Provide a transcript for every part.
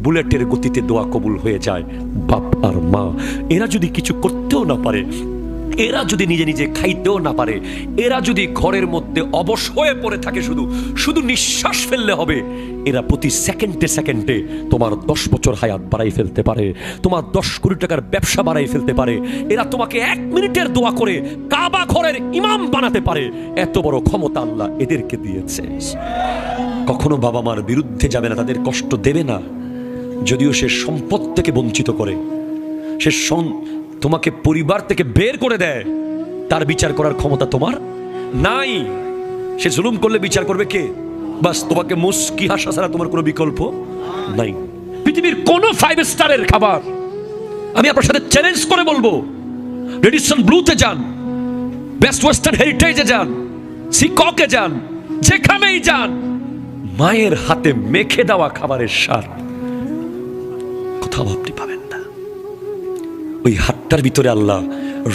বুলেটের গতিতে দোয়া কবুল হয়ে যায়। বাপ আর মা এরা যদি কিছু করতেও না পারে, এরা যদি নিজে নিজে খাইতেও না পারে, এরা যদি ঘরের মধ্যে অবশ হয়ে পড়ে থাকে, শুধু শুধু নিঃশ্বাস ফেললে হবে, এরা প্রতি সেকেন্ডে সেকেন্ডে তোমার 10 বছর হায়াত বাড়াই ফেলতে পারে, তোমার 10 কোটি টাকার ব্যবসা বাড়াই ফেলতে পারে। এরা তোমাকে 1 মিনিটের দোয়া করে কাবা ঘরের ইমাম বানাতে পারে। এত বড় ক্ষমতা আল্লাহ এদেরকে দিয়েছে। কখনো বাবা মার বিরুদ্ধে যাবে না, তাদের কষ্ট দেবে না। যদিও সে সম্পদ থেকে বঞ্চিত করে, সে তোমাকে পরিবার থেকে বের করে দেয়, তার বিচার করার ক্ষমতা তোমার নাই। সে জুলুম করলে বিচার করবে কে? বাস তোমাকে মুস্কি হাসা ছাড়া তোমার কোনো বিকল্প নাই। পৃথিবীর কোন 5 স্টারের খাবার, আমি আপনার সাথে চ্যালেঞ্জ করে বলবো, রেডিসন ব্লুতে যান, বেস্ট ওয়েস্টার্ন হেরিটেজে যান, সিককে যান, যেখানেই যান, মায়ের হাতে মেখে দেওয়া খাবারের স্বাদ কোথাও আপনি পাবেন না। ওই হাতটার ভিতরে আল্লাহ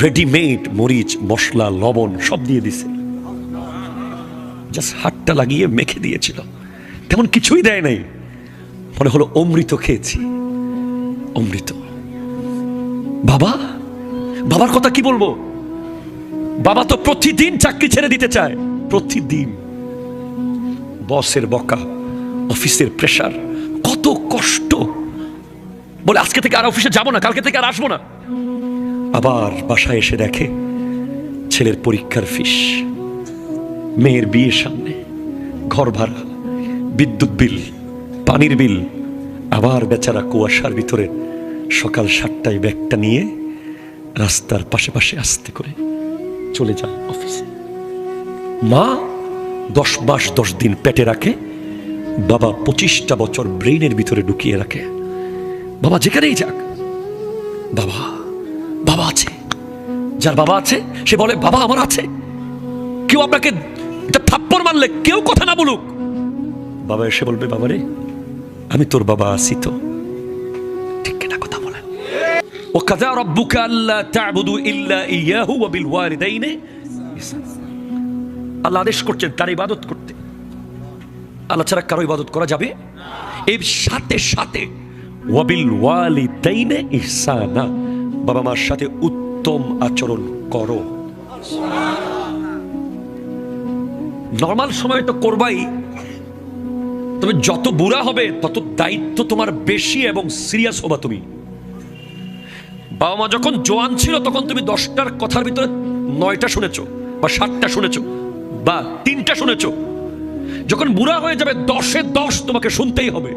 রেডিমেড মরিচ, মশলা, লবণ সব দিয়ে দিছে, জাস্ট হাতটা লাগিয়ে মেখে দিয়েছিল, তেমন কিছুই দেয় নাই। মনে হলো অমৃত খেয়েছি, অমৃত। বাবা, বাবার কথা কি বলবো? বাবা তো প্রতিদিন চাকরি ছেড়ে দিতে চায়, প্রতিদিন। বসের বকা, অফিসের প্রেসার, কত কষ্ট, বলে আজকে থেকে আর অফিসে যাব না, কালকে থেকে আর আসবো না। আবার বাসায় এসে দেখে ছেলের পরীক্ষার ফিস, মেয়ের বিয়ের সামনে, ঘর ভাড়া, বিদ্যুৎ বিল, পানির বিল। আবার বেচারা কুয়াশার ভিতরে সকাল 7টায় ব্যাগটা নিয়ে রাস্তার পাশে পাশে আস্তে করে চলে যায় অফিসে। মা 10 মাস 10 দিন পেটে রাখে, বাবা 25টা বছর ব্রেইনের ভিতরে ঢুকিয়ে রাখে। বাবা যেখানেই যাক, বাবা বাবা আছে। যার বাবা আছে সে বলে বাবা আমার আছে। কেউ আপনাকে থাপ্পড় মারলে কেউ কথা না বলুক, বাবা এসে বলবে বাবা রে আমি তোর বাবা আছি তো, ঠিক কিনা কথা বলেন। ওয়াকাযা রাব্বুকা আল্লা তা'বুদু ইল্লা ইয়াহু ওয়া বিল ওয়ালিদাইনি ইহসানা। আল্লাহ আদেশ করছেন তার ইবাদত করতে, আল্লাহ ছাড়া কারো ইবাদত করা যাবে। এর সাথে সাথে ওয়া বিল ওয়ালিদাইনি ইহসানা, বাবা মার সাথে উত্তম আচরণ করো। নরমাল সময় তো করবাই, তবে যত বুড়া হবে তত দায়িত্ব তোমার বেশি এবং সিরিয়াস হবা তুমি। বাবা মা যখন জোয়ান ছিল তখন তুমি 10টার কথার ভিতরে 9টা শুনেছো বা 7টা শুনেছো বা 3টা শুনেছো। যখন বুড়া হয়ে যাবে 10-এ 10 তোমাকে শুনতেই হবে।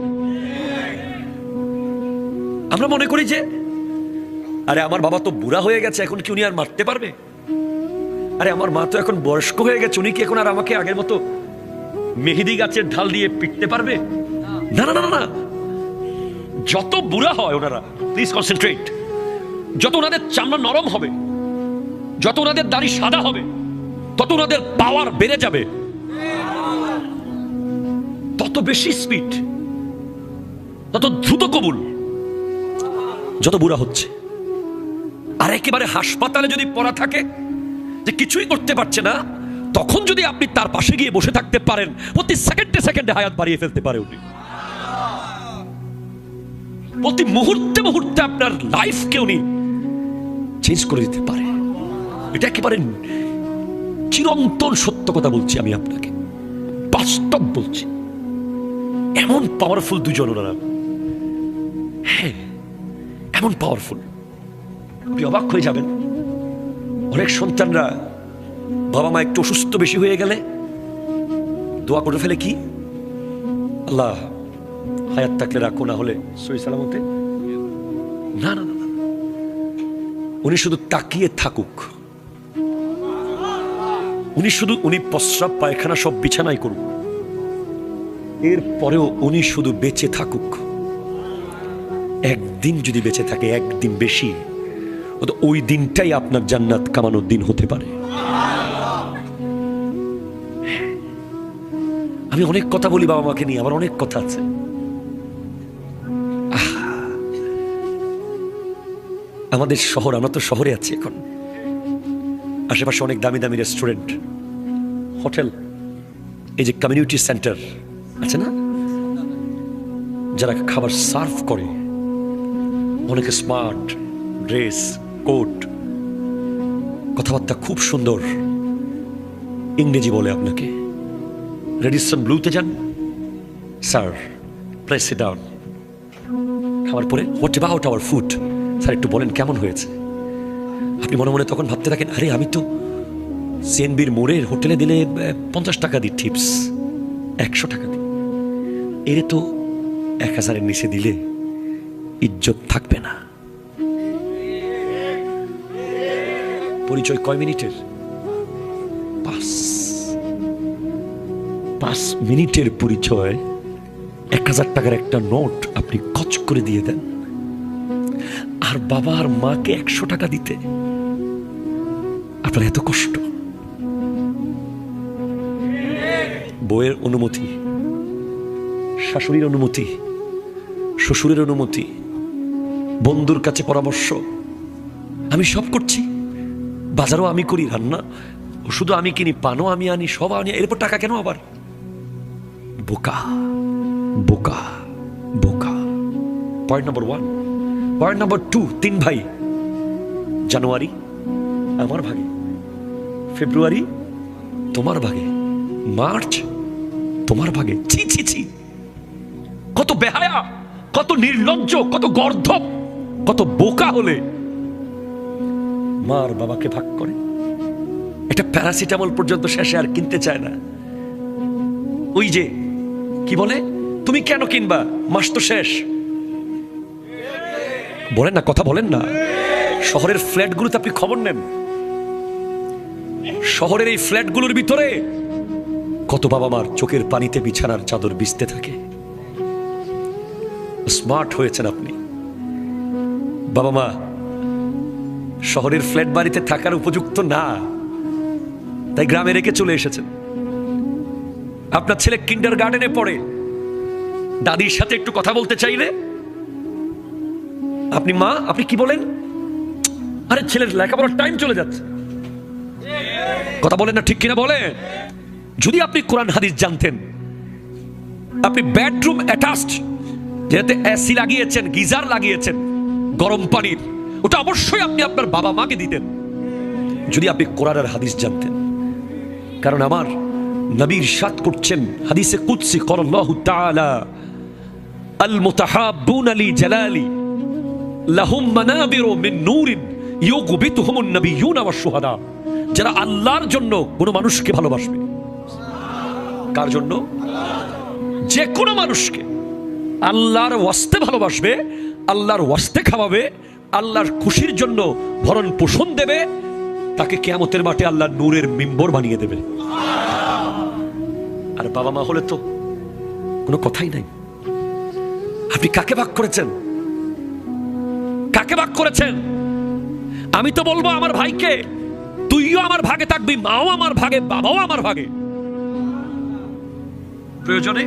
আমরা মনে করি যে আরে আমার বাবা তো বুড়া হয়ে গেছে, এখন কি উনি আর মারতে পারবে? আরে আমার মা তো এখন বয়স্ক হয়ে গেছে, উনি কি এখন আর আমাকে আগের মতো মেহেদি গাছের ঢাল দিয়ে পিটতে পারবে? না না না না, যত বুড়া হয় ওনারা, প্লিজ কনসেন্ট্রেট, যত ওনাদের চামড়া নরম হবে, যত ওনাদের দাড়ি সাদা হবে, তত ওনাদের পাওয়ার বেড়ে যাবে, তত বেশি স্পিড, তত দ্রুত কবুল। যত বুড়া হচ্ছে আর একেবারে হাসপাতালে যদি পড়া থাকে যে কিছুই করতে পারছে না, তখন যদি আপনি তার পাশে গিয়ে বসে থাকতে পারেন, প্রতি সেকেন্ডে সেকেন্ডে হায়াত বাড়িয়ে ফেলতে পারে উনি। প্রতি মুহূর্তে মুহূর্তে আপনার লাইফকে উনি চেঞ্জ করে দিতে পারে। এটা একেবারে চিরন্তন সত্য কথা বলছি আমি আপনাকে, বাস্তব বলছি। এমন পাওয়ারফুল দুজন ওনারা, হ্যাঁ এমন পাওয়ারফুল, আপনি অবাক হয়ে যাবেন। অনেক সন্তানরা বাবা মা একটু অসুস্থ বেশি হয়ে গেলে দোয়া করে ফেলে কি, আল্লাহ হায়াত থাকলে রাখো, না হলে সহি সালামতে। না না না, উনি শুধু তাকিয়ে থাকুক, উনি প্রস্রাব পায়খানা সব বিছানায় করুক, এরপরেও উনি শুধু বেঁচে থাকুক। একদিন যদি বেঁচে থাকে, একদিন বেশি, ওই দিনটাই আপনার জান্নাত কামানোর দিন হতে পারে। আমি অনেক কথা বলি বাবা মাকে নিয়ে, আমার অনেক কথা আছে। আমাদের শহর, আমরা তো শহরে আছি এখন, আশেপাশে অনেক দামি দামি রেস্টুরেন্ট, হোটেল, এই যে কমিউনিটি সেন্টার আছে না, যারা খাবার সার্ভ করে, অনেকে স্মার্ট ড্রেস, কোট, কথাবার্তা খুব সুন্দর, ইংরেজি বলে আপনাকে। রেডিসন ব্লুতে যান, স্যার প্লেস ইট ডাউন। খাবার পরে what about our food, sir একটু বলেন কেমন হয়েছে। আপনি মনে মনে তখন ভাবতে থাকেন, আরে আমি তো সিএনবির মোড়ের হোটেলে দিলে 50 টাকা দিই টিপস, 100 টাকা দিই, এর তো 1000-এর নিচে দিলে ইজ্জত থাকবে না। পরিচয় কয় মিনিটের? 5 মিনিটের পরিচয় 1000 টাকার একটা নোট আপনি কচ করে দিয়ে দেন। আর বাবা আর মাকে 100 টাকা দিতে আপনার এত কষ্ট। বউয়ের অনুমতি, শাশুড়ির অনুমতি, শ্বশুরের অনুমতি, বন্ধুর কাছে পরামর্শ, আমি সব করছি, বাজারও আমি করি, রান্না শুধু আমি কিনি, পানও আমি আনি, সব আনি, এরপর টাকা কেন আবার? বোকা বোকা বোকা। Point number 1। পয়েন্ট নাম্বার 2, 3 ভাই। জানুয়ারি আমার ভাগে, ফেব্রুয়ারি তোমার ভাগে, মার্চ তোমার ভাগে। ছি ছি ছি, কত বেহায়া, কত নির্লজ্জ, কত গর্ধব, কত বোকা হলে মার বাবাকে ভাগ করে। এটা প্যারাসিটামল পর্যন্ত শেষে আর কিনতে চায় না। ওই যে কি বলে, তুমি কেন কিনবা, মাস তো শেষ। বলেন না, কথা বলেন না। শহরের ফ্ল্যাটগুলোতে আপনি খবর নেন, শহরের এই ফ্ল্যাটগুলোর ভিতরে কত বাবা মার চোখের পানিতে বিছানার চাদর বিছতে থাকে। স্মার্ট হয়েছেন আপনি। বাবা মা শহরের ফ্ল্যাট বাড়িতে থাকার উপযুক্ত না, তাই গ্রামে রেখে চলে এসেছেন। আপনার ছেলে কিন্ডার গার্ডেনে পড়ে, দাদির সাথে একটু কথা বলতে চাইলে আপনি মা, আপনি কি বলেন? আরে ছেলের লেখাপড়ার টাইম চলে যাচ্ছে। কথা বলেন না, ঠিক কিনা বলেন? যদি আপনি কোরআন হাদিস জানতেন, আপনি বেডরুম অ্যাটাচড যেটাতে এসি লাগিয়েছেন, গিজার লাগিয়েছেন গরম পানির, ওটা অবশ্যই আপনি আপনার বাবা মাকে দিতেন, যদি আপনি কোরআন আর হাদিস জানতেন। কারণ আমার নবী ইরশাদ করছেন হাদিসে কুদসি, ক্বালাল্লাহু তাআলা আল মুতাহাব্বুনা লি জালালি লাহুম মানাবিরু মিন নূরিন ইউগবিতুহুমুন নাবিয়্যুনা ওয়াশ শুহাদা। যারা আল্লাহর জন্য কোনো মানুষকে ভালোবাসবে, কার জন্য? যে কোনো মানুষকে আল্লাহর ওয়াস্তে ভালোবাসবে, আল্লাহর ওয়াস্তে খাওয়াবে, আল্লাহর খুশির জন্য ভরণ পোষণ দেবে, তাকে কিয়ামতের মাঠে আল্লাহ নূরের মিম্বর বানিয়ে দেবে। আর বাবা মা হলে তো কোনো কথাই নাই। আপনি কাকে ভাগ করেছেন? কাকে ভাগ করেছেন? আমি তো বলবো আমার ভাইকে, তুইও আমার ভাগে থাকবি, মাও আমার ভাগে, বাবাও আমার ভাগে। প্রয়োজনে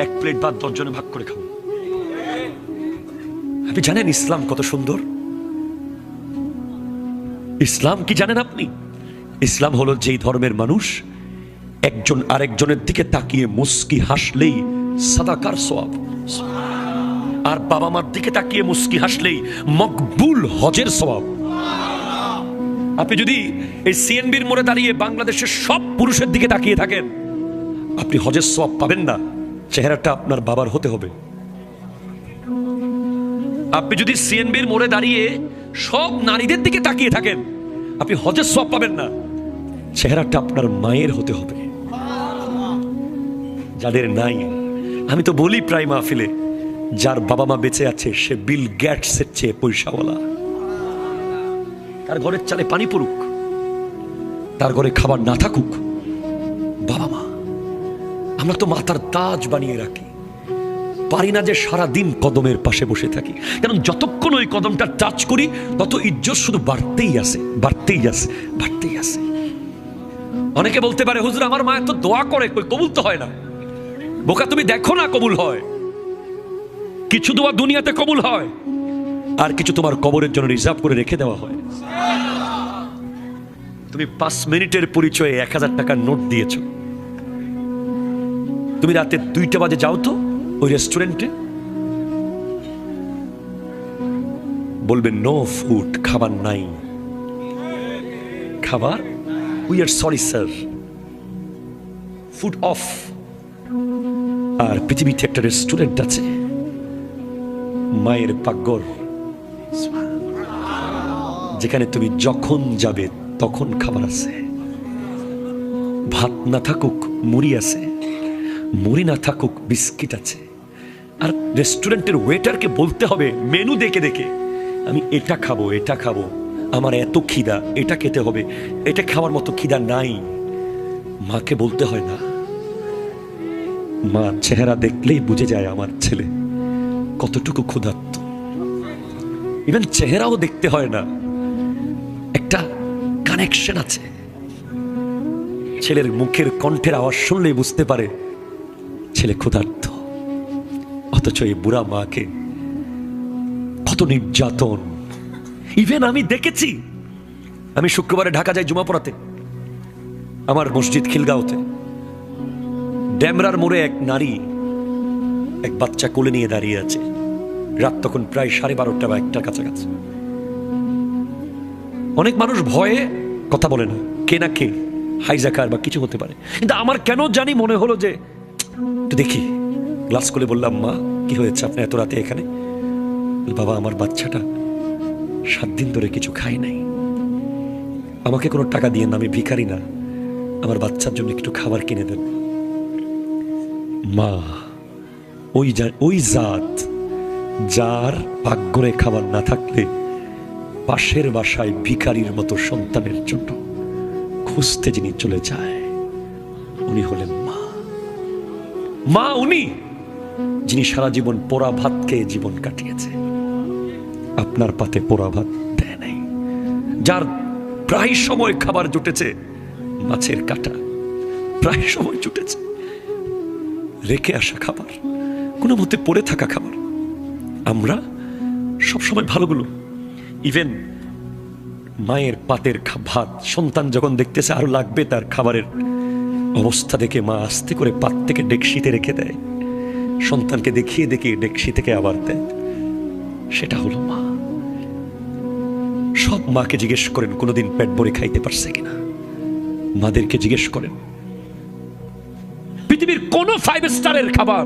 1 প্লেট ভাত 10 জনে ভাগ করে খাবো। আপনি জানেন ইসলাম কত সুন্দর? ইসলাম কি জানেন আপনি? ইসলাম হলো যেই ধর্মের মানুষ একজন আরেকজনের দিকে তাকিয়ে মুস্কি হাসলেই সাদাকার সওয়াব, আর বাবা মার দিকে তাকিয়ে মুস্কি হাসলেই মকবুল হজের সওয়াব। আপনি যদি এই সিএনবির মোড়ে দাঁড়িয়ে বাংলাদেশের সব পুরুষের দিকে তাকিয়ে থাকেন, আপনি হজের সওয়াব পাবেন না, চেহারাটা আপনার বাবার হতে হবে। আপনি যদি সিএনবির মোড়ে দাঁড়িয়ে সব নারীদের দিকে তাকিয়ে থাকেন, আপনি হজের সওয়াব পাবেন না, চেহারাটা আপনার মায়ের হতে হবে। যাদের নাই, আমি তো বলি প্রায় মাহফিলে, যার বাবা মা বেঁচে আছে সে বিল গেটসের চেয়ে পয়সাওয়ালা। তার ঘরের চালে পানি পড়ুক, তার ঘরে খাবার না থাকুক, বাবা মা। আমরা তো মাথার তাজ বানিয়ে রাখি, পারি না যে সারা দিন কদমের পাশে বসে থাকি। কারণ যতক্ষণ ওই কদমটা টাচ করি তত ইজ্জত শুধু বাড়তেই আছে, বাড়তেই আছে, বাড়তেই আছে। অনেকে বলতে পারে, হুজুর আমার মা তো দোয়া করে, কবুল তো হয় না। বোকা, তুমি দেখো না কবুল হয়। কিছু দোয়া দুনিয়াতে কবুল হয়, আর কিছু তোমার কবরের জন্য রিজার্ভ করে রেখে দেওয়া হয়। তুমি 5 মিনিটের পরিচয়ে 1000 টাকার নোট দিয়েছ, তুমি রাতে 2টা বাজে যাও তো ওই রেস্টুরেন্টে বলবে নো ফুড, খাবার নাই, খাবার we are sorry sir, food off. আর পৃথিবীতে একটা রেস্টুরেন্ট আছে মায়ের পাকঘর, যেখানে তুমি যখন যাবে তখন খাবার আছে। ভাত না থাকুক মুড়ি আছে, মুড়ি না থাকুক বিস্কিট আছে। আর রেস্টুরেন্টের ওয়েটারকে বলতে হবে মেনু দেখে দেখে, আমি এটা খাবো, এটা খাবো, আমার এত খিদা, এটা খেতে হবে, এটা খাওয়ার মতো খিদা নাই। মাকে বলতে হয় না, মা চেহারা দেখলেই বুঝে যায় আমার ছেলে কতটুকু ক্ষুধার্ত। ইভেন চেহারাও দেখতে হয় না, একটা কানেকশন আছে। ছেলের মুখের কণ্ঠের আওয়াজ শুনলেই বুঝতে পারে ছেলে ক্ষুধার্ত। অথচ এই বুড়া মাকে কত নির্যাতন। ইভেন আমি দেখেছি, আমি শুক্রবারে ঢাকা যাই জুমা পড়াতে, আমার মসজিদ খিলগাঁওতে, ড্যামরার মোড়ে এক নারী এক বাচ্চা কোলে নিয়ে দাঁড়িয়ে আছে। রাত তখন প্রায় 12:30 বা 1টার কাছাকাছি। অনেক মানুষ ভয়ে কথা বলে না, কে না কে হাইজাকার বা কিছু হতে পারে। কিন্তু আমার কেন জানি মনে হলো যে একটু দেখি। গ্লাস খুলে বললাম, মা কি হয়েছে আপনি এত রাতে এখানে? বাবা, আমার বাচ্চাটা 7 দিন ধরে কিছু খায় নাই, আমাকে কোনো টাকা দিয়ে না, আমি ভিখারি না, আমার বাচ্চার জন্য একটু খাবার কিনে দেন। মা ওই জাত যার পাকঘরে খাবার না থাকলে পাশের বাসায় ভিখারির মতো সন্তানের জন্য খুঁজতে যিনি চলে যায়, উনি হলেন মা। মা উনি যিনি সারা জীবন পোড়া ভাত খেয়ে জীবন কাটিয়েছে, আপনার পাতে পোড়া ভাত দেয় নাই, যার প্রায় সময় খাবার জুটেছে মাছের কাঁটা, প্রায় সময় জুটেছে রেখে আসা খাবার, কোনো মতে পড়ে থাকা খাবার। আমরা সবসময় ভালোগুলো, ইভেন মায়ের পাতের ভাত সন্তান যখন দেখতেছে আরো লাগবে তার খাবারের অবস্থা দেখে মা আস্তে করে পাত থেকে ডেকসিতে রেখে দেয়, সন্তানকে দেখিয়ে দেখিয়ে ডেকসি থেকে আবার দেয়। সেটা হলো মা। সব মাকে জিজ্ঞেস করেন কোনোদিন পেট ভরে খাইতে পারছে কিনা। মাদেরকে জিজ্ঞেস করেন পৃথিবীর কোন 5 স্টারের খাবার,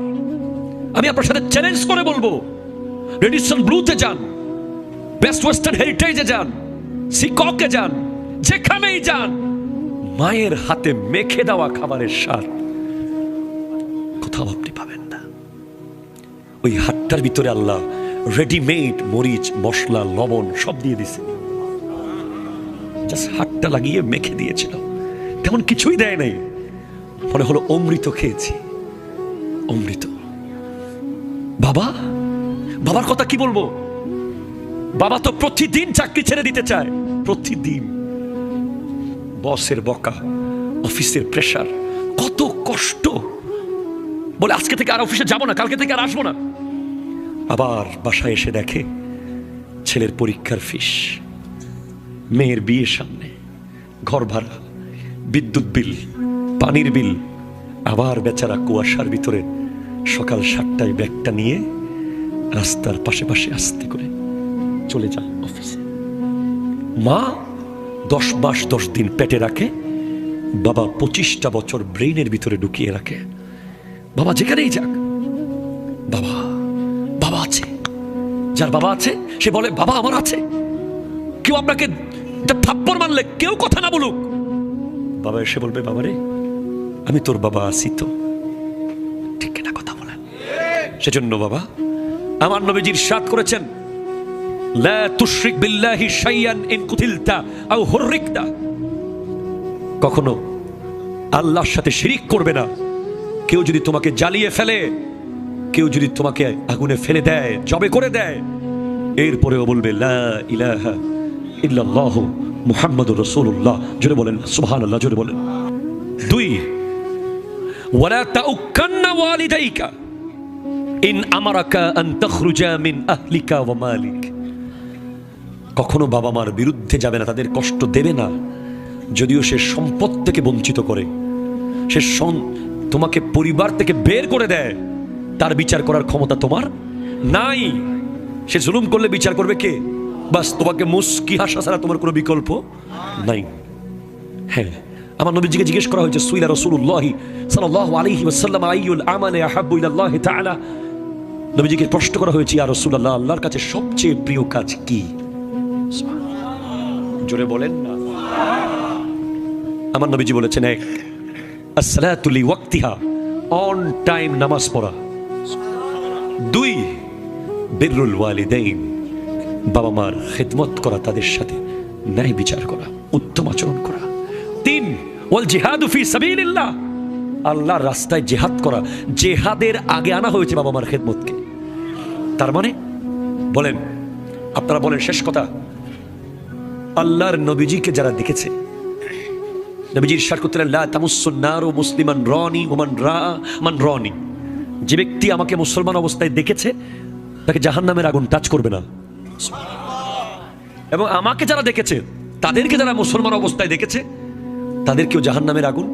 আমি আপনার সাথে চ্যালেঞ্জ করে বলবো, রেডিসন ব্লুতে যান, বেস্ট ওয়েস্টার্ন হেরিটেজে যান, সিককে যান, যেখানেই যান, মায়ের হাতে মেখে দেওয়া খাবারের স্বাদ কোথাও আপনি পাবেন না। ওই হাটটার ভিতরে আল্লাহ রেডিমেড মরিচ মশলা লবণ সব দিয়ে দিছে, জাস্ট হাতটা লাগিয়ে মেখে দিয়েছিল, তেমন কিছুই দেয় নাই। মনে হলো অমৃত খেয়েছি, অমৃত। বাবার কথা কি বলবো? বাবা তো প্রতিদিন চাকরি ছেড়ে দিতে চায়, প্রতিদিন। বসের বকা, অফিসের প্রেসার, কত কষ্ট। বলে আজকে থেকে আর অফিসে যাব না, কালকে থেকে আর আসবো না। আবার বাসায় এসে দেখে ছেলের পরীক্ষার ফিস, মেয়ের বিয়ের সামনে, ঘর ভাড়া, বিদ্যুৎ বিল, পানির বিল। আবার বেচারা কুয়াশার ভিতরে সকাল 7টায় ব্যাগটা নিয়ে রাস্তার পাশে পাশে আস্তে করে চলে যায় অফিসে। মা 10 মাস 10 দিন পেটে রাখে, বাবা 25টা বছর ব্রেইনের ভিতরে ঢুকিয়ে রাখে। বাবা যেখানেই যাক, বাবা বাবা আছে। যার বাবা আছে সে বলে বাবা আমার আছে। কেউ আপনাকে থাপ্পড় মারলে কেউ কথা না বলুক, বাবা এসে বলবে বাবারে আমি তোর বাবা আছি তো, ঠিক না কথা বলেন। সেজন্য বাবা আমার নবীজি ইরশাদ করেছেন, লা তুশরিক বিল্লাহি শাইয়ান ইন কুতিলতা আও হুররিকতা, কখনো আল্লাহর সাথে শিরিক করবে না। কেউ যদি তোমাকে জ্বালিয়ে ফেলে, কেউ যদি তোমাকে আগুনে ফেলে দেয়, জবে করে দেয়, এরপরেও বলবে লা ইলাহা ইল্লাল্লাহ মুহাম্মাদুর রাসূলুল্লাহ। জোরে বলেন সুবহানাল্লাহ, জোরে বলেন। 2, ওয়ালা তাউক্কান্না ওয়ালিদাইকা ইন আমারাকা আন তাখরুজা মিন আহলিকা ওয়া মালিক, কখনো বাবা মার বিরুদ্ধে যাবে না, তাদের কষ্ট দেবে না, যদিও সে সম্পদ থেকে বঞ্চিত করে, সে তোমাকে পরিবার থেকে বের করে দেয়, তার বিচার করার ক্ষমতা তোমার নাই। সে জুলুম করলে বিচার করবে কে? বাস তোমাকে মুস্কি হাসা ছাড়া তোমার কোনো বিকল্প নাই। হ্যাঁ, আমার নবীজিকে জিজ্ঞেস করা হয়েছে, সুইলা রাসূলুল্লাহ সাল্লাল্লাহু আলাইহি ওয়াসাল্লাম আইয়ুল আমালি আহাব্বু ইলাল্লাহি তাআলা। নবীজিকে প্রশ্ন করা হয়েছে, ইয়া রাসূলুল্লাহ, আল্লাহর কাছে সবচেয়ে প্রিয় কাজ কি? জোরে বলেন না। আমার নবীজি বলেছেন, এক, আসসালাতু লিওয়াক্তিহা, অন টাইম নামাজ পড়া। দুই, বিররুল ওয়ালিদাইন, বাবা মার খেদমত করা, তাদের সাথে ন্যায় বিচার করা, উত্তম আচরণ করা। তিন, ওয়াল জিহাদু ফি সাবিলিল্লাহ, আল্লাহর রাস্তায় জিহাদ করা। জিহাদের আগে আনা হয়েছে বাবা মার খেদমতকে। তার মানে বলেন, আপনারা বলেন, শেষ কথা, আল্লাহর নবীজিকে যারা দেখেছে, নবীজি ইরশাদ করতেন, লা তামুসসুন নারু মুসলিমান রানি ওমান রা মান রানি, যে ব্যক্তি আমাকে মুসলমান অবস্থায় দেখেছে তাকে জাহান্নামের আগুন টাচ করবে না। এবং আমাকে যারা দেখেছে, তাদেরকে যারা মুসলমান অবস্থায় দেখেছে, তাদেরকেও জাহান্নামের আগুন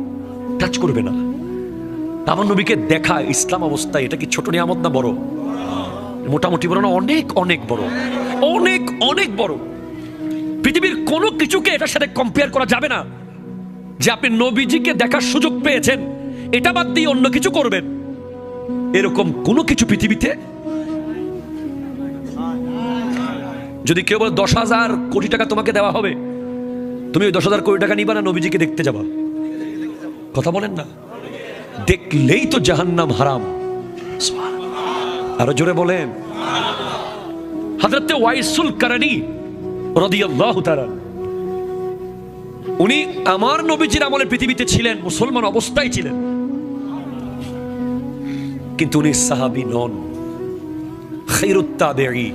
টাচ করবে না। আমার নবীকে দেখা ইসলাম অবস্থায়, এটা কি ছোট নিয়ামত না বড়? মোটামুটি বড় না? অনেক অনেক বড়, অনেক অনেক বড়। পৃথিবীর কোনো কিছুকে এটার সাথে কম্পেয়ার করা যাবে না। যে আপনি নবীজিকে দেখার সুযোগ পেয়েছেন, এটা বাদ দিয়ে অন্য কিছু করবেন, এরকম কোনো কিছু পৃথিবীতে। যদি কেউ বলে 10,000 কোটি টাকা তোমাকে দেওয়া হবে, তুমি ওই 10,000 কোটি টাকা নিবা না নবীজিকে দেখতে যাবা? কথা বলেন না। দেখলেই তো জাহান্নাম হারাম। আরো জোরে বলেন। হযরত ওয়াইসুল কারনী রাদিয়াল্লাহু তাআলা, উনি আমার নবীজির আমলে পৃথিবীতে ছিলেন, মুসলমান অবস্থায় ছিলেন, কিন্তু উনি সাহাবী নন, খায়রুত তাবেঈ।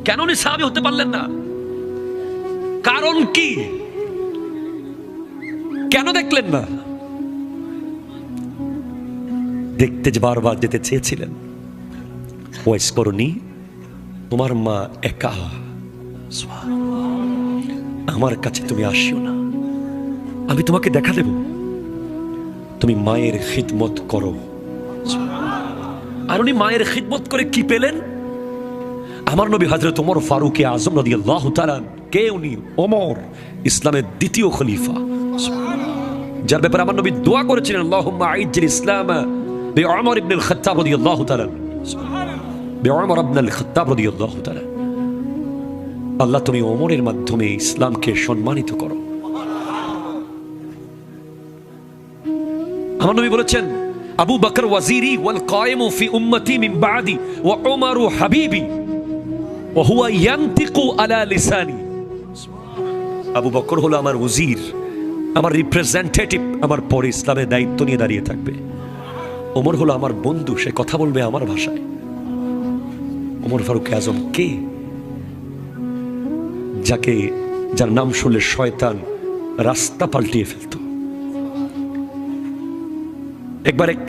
কেন উনি সাহাবী হতে পারলেন না? কারণ কি? কেন দেখলেন না? দেখতে যে বারবার যেতে চেয়েছিলেন। ওয়াইস করনি, তোমার মা একা, আমার কাছে তুমি আসিও না, আমি তোমাকে দেখা দেব, তুমি মায়ের খিদমত করো। আর উনি মায়ের খিদমত করে কি পেলেন? আমার নবী হযরত ওমর ফারুক আযম রাদিয়াল্লাহু তাআলা, কে উনি? ওমর, ইসলামের দ্বিতীয় খলিফা, যার ব্যাপারে আমার নবী দোয়া করেছিলেন, আল্লাহুম্মা আইজ্জিল ইসলাম বিউমর ইবনে আল খাত্তাব রাদিয়াল্লাহু তাআলা, বিউমর ইবনে আল খাত্তাব রাদিয়াল্লাহু তাআলা। আল্লাহ, তুমি ওমরের মাধ্যমে ইসলামকে সম্মানিত করো। আমার নবী বলেছেন, আবু বকর ওয়াজিরি ওয়াল কায়েমু ফি উম্মতি মিন বাদি ওয়া উমরু হাবিবি ওয়া হুয়া ইয়ানতিকু আলা লিসানি। আবু বকর হলো আমার ওজির, আমার রিপ্রেজেন্টেটিভ, আমার পরে ইসলামের দায়িত্ব নিয়ে দাঁড়িয়ে থাকবে। ওমর হলো আমার বন্ধু, সে কথা বলবে আমার ভাষায়। ওমর ফারুক আজম কে? যার নাম শুনলে শয়তান রাস্তা পাল্টিয়ে ফেলত। একবার এক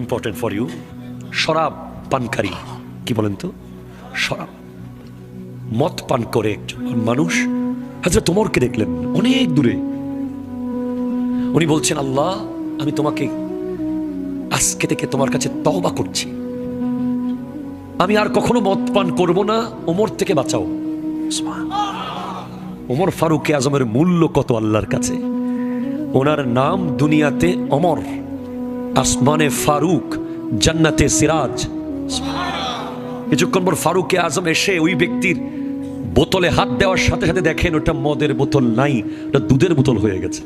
ইম্পর্টেন্ট ফর ইউ, শরাব পানকারী, কি বলেন তো, শরাব মদ পান করে একজন মানুষ হযরত ওমরকে দেখলেন অনেক দূরে। উনি বলছেন, আল্লাহ, আমি তোমাকে আজকে থেকে তোমার কাছে তওবা করছি, আমি আর কখনো মদ পান করব না, ওমর থেকে বাঁচাও। ওমর ফারুক আজমের মূল্য কত আল্লাহর কাছে! ওনার নাম দুনিয়াতে ওমর, আসমানে ফারুক, জান্নাতে সিরাজ। কিছুক্ষণ পর ফারুক আজম এসে ওই ব্যক্তির বোতলে হাত দেওয়ার সাথে সাথে দেখেন ওটা মদের বোতল নাই, ওটা দুধের বোতল হয়ে গেছে।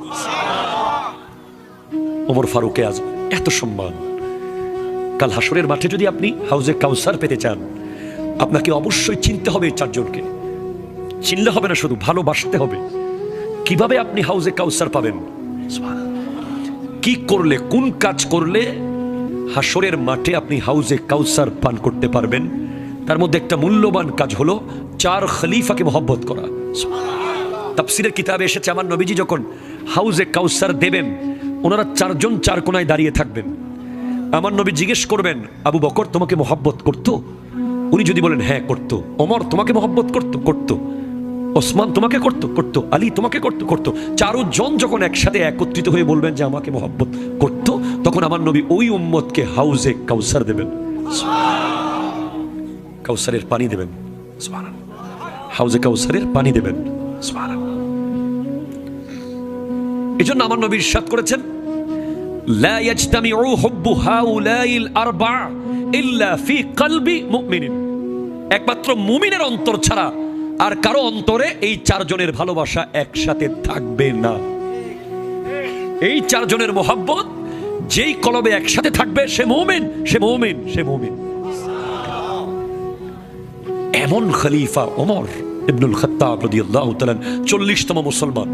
ওমর ফারুক আজম এত সম্মান। কাল হাসরের মাঠে যদি আপনি হাউজে কাউসার পেতে চান, আপনাকে অবশ্যই চিনতে হবে চারজনকে। চিনলে হবে না, শুধু ভালোবাসতে হবে। কিভাবে আপনি হাউজে কাউসার পাবেন? কি করলে, কোন কাজ করলে হাসরের মাঠে আপনি হাউজে কাউসার পান করতে পারবেন? তার মধ্যে একটা মূল্যবান কাজ হলো 4 খলিফাকে মহব্বত করা। তাফসীরের কিতাবে এসেছে, আমার নবীজি যখন হাউজে কাউসার দেবেন, ওনারা 4 জন 4 কোনায় দাঁড়িয়ে থাকবেন। আমার নবী জিজ্ঞেস করবেন, আবু বকর তোমাকে মহব্বত করতো? উনি যদি বলেন হ্যাঁ করতো। ওমর তোমাকে মহব্বত করতো? করতো। ওসমান তোমাকে করতো? করতো। আলী তোমাকে করতো? করতো। 4 জন যখন একসাথে একত্রিত হয়ে বলবেন যে আমাকে মহব্বত করতো, তখন তখন আমার নবী ওই উম্মতকে হাউজে কাউসার দেবেন, কাউসারের পানি দেবেন, হাউজে কাউসারের পানি দেবেন। এজন্য আমার নবী ইরশাদ করেছেন, লা ইয়াজতামিউ হুব্বু হাউলাইল আরবা ইল্লা ফি কলবি মুমিনিন। একমাত্র মুমিনের অন্তর ছাড়া আর কারো অন্তরে এই চারজনের ভালোবাসা একসাথে থাকবে না। এই চারজনের মোহাব্বত যেই কলবে একসাথে থাকবে সে মুমিন, সে মুমিন, সে মুমিন। এমন খলিফা ওমর ইবনুল খাত্তাব রাদিয়াল্লাহু তাআলা 40তম মুসলমান,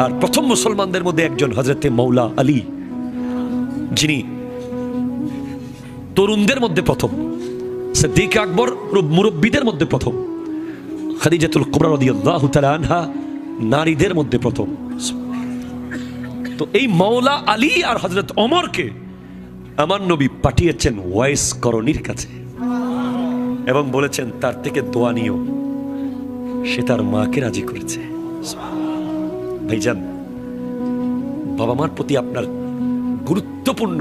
আর প্রথম মুসলমানদের মধ্যে একজন হযরতে মাওলা আলী, যিনি তরুণদের মধ্যে প্রথম, সিদ্দিক আকবর মুরব্বীদের মধ্যে প্রথম, খাদিজাতুল কুবরা রাদিয়াল্লাহু তাআলা আনহা নারীদের মধ্যে প্রথম। তো এই মাওলা আলী আর হযরত ওমরকে আমার নবী পাঠিয়েছেন ওয়াইস করণীর কাছে এবং বলেছেন তার থেকে দোয়া নিও, সে তার মাকে রাজি করেছে। ভাইজান, বাবা মার প্রতি আপনার গুরুত্বপূর্ণ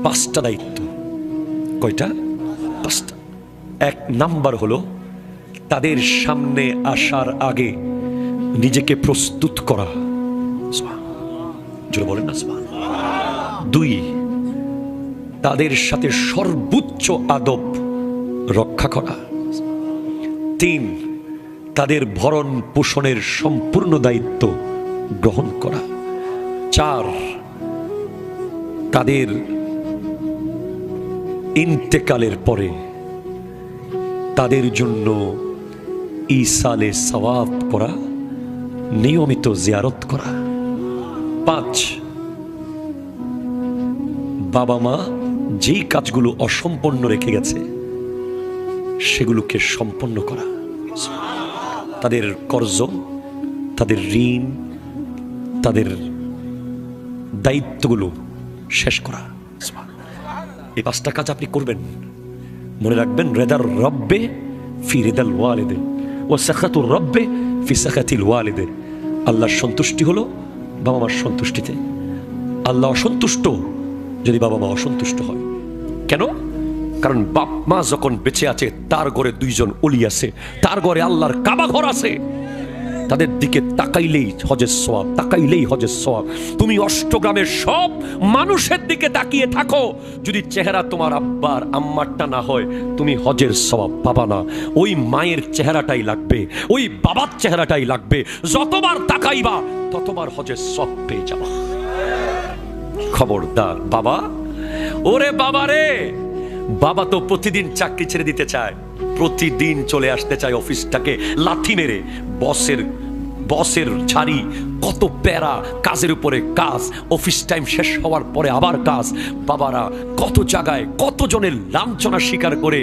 5টা দায়িত্ব। কয়টা? 5টা। 1 নাম্বার হলো তাদের সামনে আসার আগে নিজেকে প্রস্তুত করা, জোরে বলেন না সুবহানাল্লাহ। 2, তাদের সাথে সর্বোচ্চ আদব রক্ষা করা। 3, তাদের ভরণ পোষণের সম্পূর্ণ দায়িত্ব গ্রহণ করা। 4, তাদের ইন্তেকালের পরে তাদের জন্য ইসালে সওয়াব করা, নিয়মিত জিয়ারত করা। 5, বাবা মা যেই কাজগুলো অসম্পন্ন রেখে গেছে সেগুলোকে সম্পন্ন করা, তাদের কর্জ, তাদের ঋণ, তাদের দায়িত্বগুলো শেষ করা। এই 5টা কাজ আপনি করবেন। মনে রাখবেন, রেদার রব্বে ফি রিদাল ওয়ালিদে ওয়া সাখাতুর রব্বে ফি সাখাতিল ওয়ালিদে। আল্লাহর সন্তুষ্টি হলো বাবা মার সন্তুষ্টিতে। আল্লাহ অসন্তুষ্ট যদি বাবা মা অসন্তুষ্ট হয়। কেন? কারণ বাপ মা যখন বেঁচে আছে তার ঘরে 2 জন ওলি আছে, তার ঘরে আল্লাহর কাবা ঘর আছে, তাদের দিকে তাকাইলেই হজের সওয়াব, তাকাইলেই হজের সওয়াব। তুমি অষ্টগ্রামের সব মানুষের দিকে তাকিয়ে থাকো, যদি চেহারা তোমার আব্বার আম্মারটা না হয় তুমি হজের সওয়াব পাবা না। ওই মায়ের চেহারাটাই লাগবে, ওই বাবার চেহারাটাই লাগবে। যতবার তাকাইবা ততবার হজের সওয়াব পেয়ে যাবা। খবরদার বাবা, ওরে বাবা রে, বাবা তো প্রতিদিন চাকরি ছেড়ে দিতে চায়, প্রতিদিন চলে আসতে চায় অফিসটাকে লাথি মেরে। বসের ঝাড়ি, কত প্যারা, কাজের উপরে কাজ, অফিস টাইম শেষ হওয়ার পরে আবার কাজ। বাবারা কত জায়গায় কতজনের লাঞ্ছনা স্বীকার করে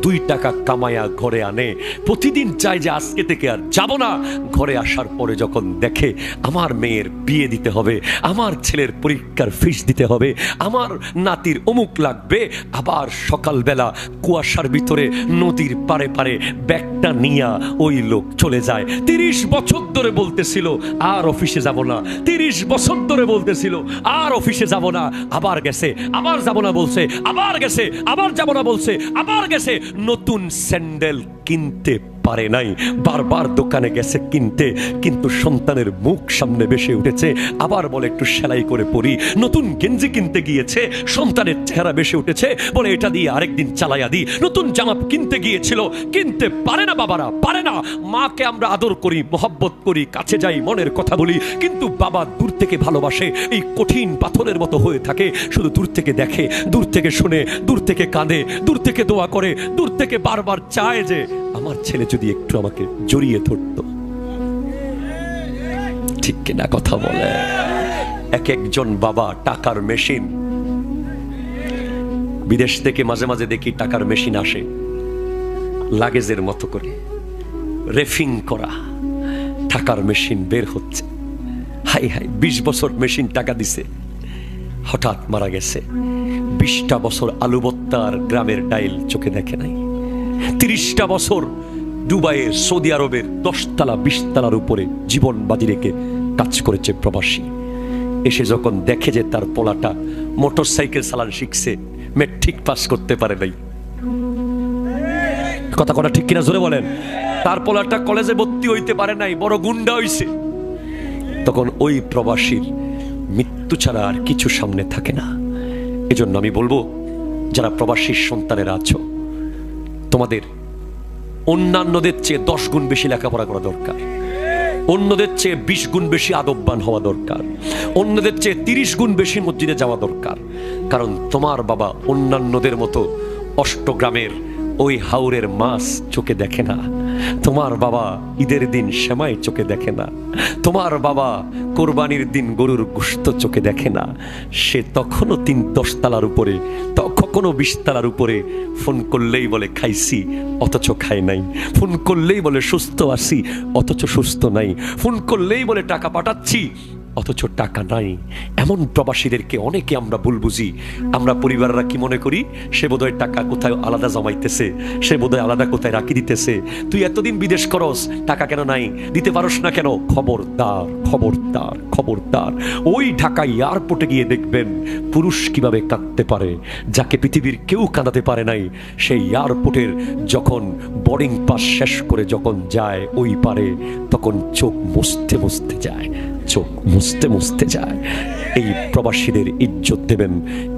2 টাকা কামায়া ঘরে আনে। প্রতিদিন চায় যে আজকে থেকে আর যাব না। ঘরে আসার পরে যখন দেখে আমার মেয়ের বিয়ে দিতে হবে, আমার ছেলের পরীক্ষার ফিস দিতে হবে, আমার নাতির অমুক লাগবে, আবার সকালবেলা কুয়াশার ভিতরে নদীর পারে পারে ব্যাগটা নিয়া ওই লোক চলে যায়। 30 বছর ধরে বলতেছিল আর অফিসে যাব না, 30 বছর ধরে বলতেছিল আর অফিসে যাব না, আবার গেছে, আবার যাব না বলছে, আবার গেছে, আবার যাব না বলছে, আবার গেছে। নতুন স্যান্ডেল কিনতে পারে নাই, বারবার দোকানে গেছে কিনতে, কিন্তু সন্তানের মুখ সামনে ভেসে উঠেছে। আবার বলে একটু সেলাই করে পরি। নতুন গেঞ্জি কিনতে গিয়েছে, সন্তানের চেহারা ভেসে উঠেছে, বলে এটা দিয়ে আরেকদিন চালাইয়া দিই। নতুন জামা কিনতে গিয়েছিল, কিনতে পারে না বাবারা, পারে না। মাকে আমরা আদর করি, মহব্বত করি, কাছে যাই, মনের কথা বলি, কিন্তু বাবা দূর থেকে ভালোবাসে, এই কঠিন পাথরের মতো হয়ে থাকে। শুধু দূর থেকে দেখে, দূর থেকে শুনে, দূর থেকে কাঁদে, দূর থেকে দোয়া করে, দূর থেকে বারবার চায় যে আমার ছেলে যদি একটু আমাকে জড়িয়ে ধরতো। ঠিক কিনা কথা বলে? এক একজন বাবা টাকার মেশিন। বিদেশ থেকে মাঝে মাঝে দেখি টাকার মেশিন আসে, লাগেজের মতো করে রেফিং করা টাকার মেশিন বের হচ্ছে। হাই হাই, 20 বছর মেশিন টাকা দিছে, হঠাৎ মারা গেছে। 20টা বছর আলু ভর্তার গ্রামের ডাইল চোখে দেখে নাই। 30টা বছর দুবাইয়ের, সৌদি আরবের 10 তলা 20 তলার উপরে জীবন বাজি রেখে কাজ করেছে প্রবাসী। এসে যখন দেখে যে তার পোলাটা মোটর সাইকেল চালান শিখছে, মেট্রিক পাস করতে পারে নাই, কথা কথা ঠিক কিনা জোরে বলেন, তার পোলাটা কলেজে ভর্তি হইতে পারে নাই, বড় গুন্ডা হইছে, তখন ওই প্রবাসীর মৃত্যু ছাড়া আর কিছু সামনে থাকে না। এজন্য আমি বলবো, যারা প্রবাসীর সন্তানেরা আছো, তোমাদের অন্যান্যদের চেয়ে 10 গুণ বেশি লেখাপড়া করা দরকার, অন্যদের চেয়ে 20 গুণ বেশি আদববান হওয়া দরকার, অন্যদের চেয়ে 30 গুণ বেশি মসজিদে যাওয়া দরকার। কারণ তোমার বাবা অন্যান্যদের মতো অষ্টগ্রামের ওই হাওরের মাছ চোখে দেখে না, তোমার বাবা ঈদের দিন সেমাই চোখে দেখে না, তোমার বাবা কোরবানির দিন গরুর গোশত চোখে দেখে না। সে তখনও 10 তলার উপরে, কখনো 20 তলার উপরে ফোন করলেই বলে খাইছি, অথচ খায় নাই, ফোন করলেই বলে সুস্থ আছি, অথচ সুস্থ নাই, ফোন করলেই বলে টাকা পাঠাচ্ছি, অথচ টাকা নাই। এমন প্রবাসীদেরকে অনেকে আমরা ভুল বুঝি। আমরা পরিবাররা কি মনে করি, সে বোধহয় টাকা কোথায় আলাদা জমাইতেছে, সে বোধহয় আলাদা কোথায় রাখি দিতেছে, তুই এতদিন বিদেশ করস, টাকা কেন নাই, দিতে পারস না কেন? খবরদার, খবরদার, খবরদার। ওই ঢাকা এয়ারপোর্টে গিয়ে দেখবেন পুরুষ কিভাবে কাঁদতে পারে, যাকে পৃথিবীর কেউ কাঁদাতে পারে নাই। সেই এয়ারপোর্টের যখন বোর্ডিং পাস শেষ করে যখন যায় ওই পারে, তখন চোখ মুছতে মুছতে যায়, চোখ মুছতে মুছতে যায়। এই প্রবাসীদের ইজ্জত দেবেন,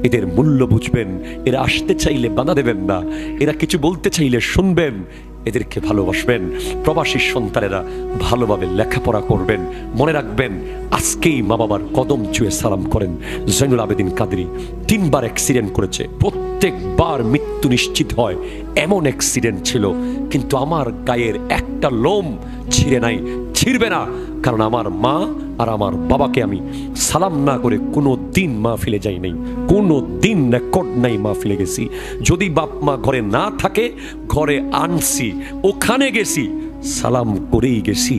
এদের মূল্য বুঝবেন। এরা আসতে চাইলে বাধা দেবেন না, এরা কিছু বলতে চাইলে শুনবেন, এদেরকে ভালোবাসবেন। প্রবাসী সন্তানেরা ভালোভাবে লেখাপড়া করবেন। মনে রাখবেন, আজকেই মা বাবার কদম ছুঁয়ে সালাম করেন। জয়নুল আবেদিন কাদরি 3 বার অ্যাক্সিডেন্ট করেছে, প্রত্যেকবার মৃত্যু নিশ্চিত হয়। এমন অ্যাক্সিডেন্ট ছিল, কিন্তু আমার গায়ের একটা লোম ছিঁড়ে নাই, ছিঁড়বে না। কারণ আমার মা আর আমার বাবাকে আমি সালাম না করে কোনো দিন মাহফিলে যাই নাই, কোনো দিন রেকর্ড নাই মাহফিলে গেছি। যদি বাপ মা ঘরে না থাকে, ঘরে আনছি, ওখানে গেছি, সালাম করেই গেছি।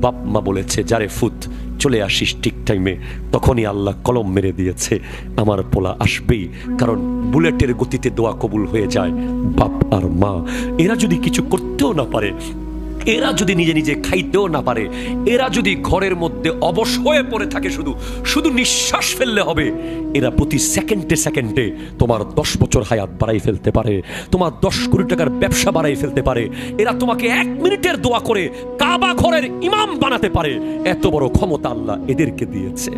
বাপ মা বলেছে, যারে ফুত চলে আসিস ঠিক টাইমে, তখনই আল্লাহ কলম মেরে দিয়েছে, আমার পোলা আসবেই। কারণ বুলেটের গতিতে দোয়া কবুল হয়ে যায়। বাপ আর মা এরা যদি কিছু করতেও না পারে, এরা যদি নিজে নিজে খাইতেও না পারে, এরা যদি ঘরের মধ্যে অবশ হয়ে পড়ে থাকে, শুধু শুধু নিঃশ্বাস ফেললে হবে, এরা প্রতি সেকেন্ডে সেকেন্ডে তোমার 10 বছর হায়াত বাড়াই ফেলতে পারে, তোমার 10 কোটি টাকার ব্যবসা বাড়াই ফেলতে পারে। এরা তোমাকে 1 মিনিটের দোয়া করে কাবা ঘরের ইমাম বানাতে পারে। এত বড় ক্ষমতা আল্লাহ এদেরকে দিয়েছে।